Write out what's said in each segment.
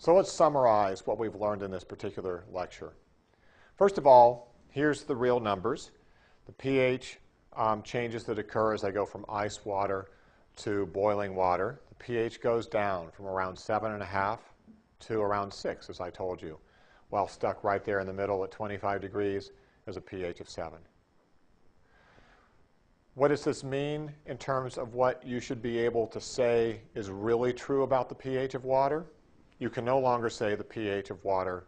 So let's summarize what we've learned in this particular lecture. First of all, here's the real numbers. The pH changes that occur as I go from ice water to boiling water. The pH goes down from around 7.5 to around 6, as I told you, while stuck right there in the middle at 25 degrees is a pH of 7. What does this mean in terms of what you should be able to say is really true about the pH of water? You can no longer say the pH of water,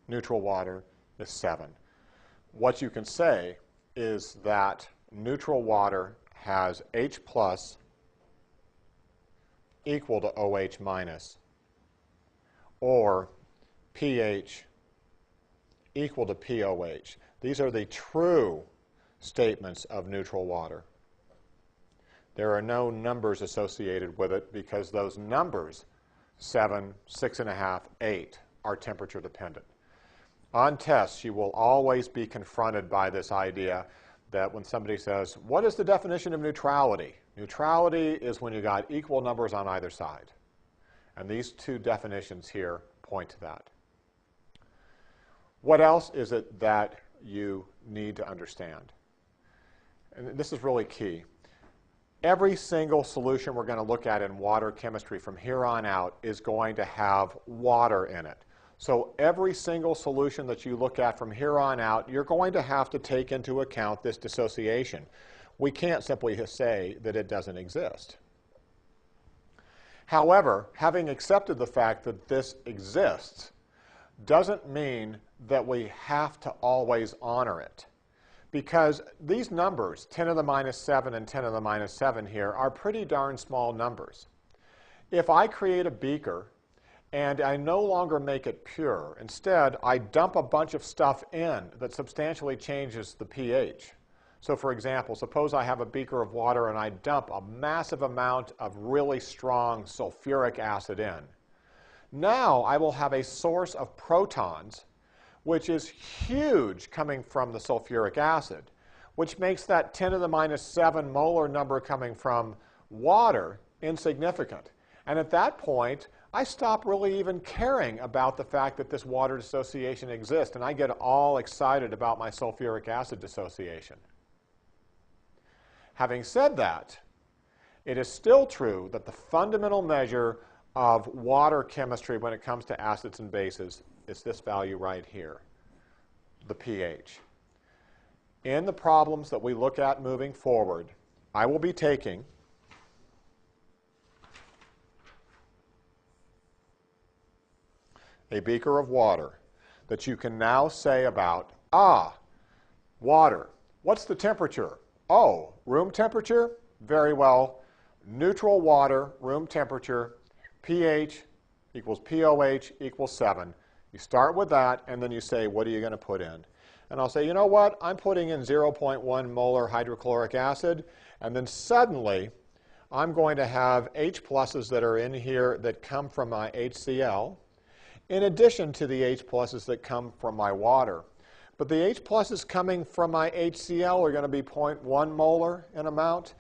neutral water, is 7. What you can say is that neutral water has H plus equal to OH minus, or pH equal to POH. These are the true statements of neutral water. There are no numbers associated with it because those numbers, 7, 6.5, 8, are temperature dependent. On tests, you will always be confronted by this idea that when somebody says, what is the definition of neutrality? Neutrality is when you got equal numbers on either side. And these two definitions here point to that. What else is it that you need to understand? And this is really key. Every single solution we're going to look at in water chemistry from here on out is going to have water in it. So every single solution that you look at from here on out, you're going to have to take into account this dissociation. We can't simply say that it doesn't exist. However, having accepted the fact that this exists doesn't mean that we have to always honor it. Because these numbers, 10 to the minus 7 and 10 to the minus 7 here, are pretty darn small numbers. If I create a beaker and I no longer make it pure, instead I dump a bunch of stuff in that substantially changes the pH. So for example, suppose I have a beaker of water and I dump a massive amount of really strong sulfuric acid in. Now I will have a source of protons which is huge coming from the sulfuric acid, which makes that 10 to the minus 7 molar number coming from water insignificant. And at that point, I stop really even caring about the fact that this water dissociation exists, and I get all excited about my sulfuric acid dissociation. Having said that, it is still true that the fundamental measure of water chemistry when it comes to acids and bases is this value right here, the pH. In the problems that we look at moving forward, I will be taking a beaker of water that you can now say about, water, what's the temperature? Oh, room temperature? Very well. Neutral water, room temperature, pH equals POH equals 7. You start with that, and then you say, what are you going to put in? And I'll say, you know what? I'm putting in 0.1 molar hydrochloric acid, and then suddenly I'm going to have H pluses that are in here that come from my HCl, in addition to the H pluses that come from my water. But the H pluses coming from my HCl are going to be 0.1 molar in amount.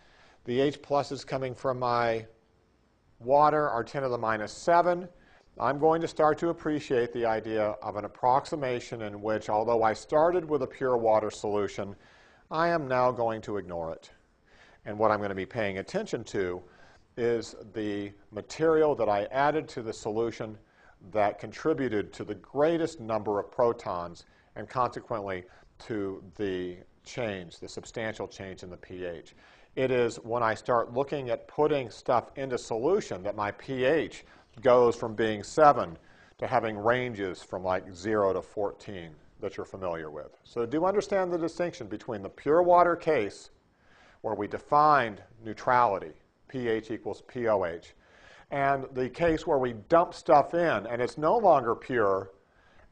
The H pluses coming from my water are 10 to the minus 7. I'm going to start to appreciate the idea of an approximation in which, although I started with a pure water solution, I am now going to ignore it. And what I'm going to be paying attention to is the material that I added to the solution that contributed to the greatest number of protons and consequently to the change, the substantial change in the pH. It is when I start looking at putting stuff into solution that my pH goes from being 7 to having ranges from like 0 to 14 that you're familiar with. So do understand the distinction between the pure water case where we defined neutrality, pH equals POH, and the case where we dump stuff in and it's no longer pure,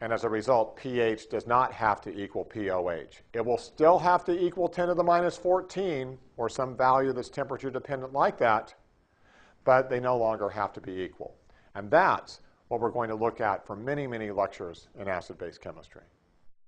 and as a result pH does not have to equal POH. It will still have to equal 10 to the minus 14 or some value that's temperature dependent like that, but they no longer have to be equal. And that's what we're going to look at for many, many lectures in acid-base chemistry.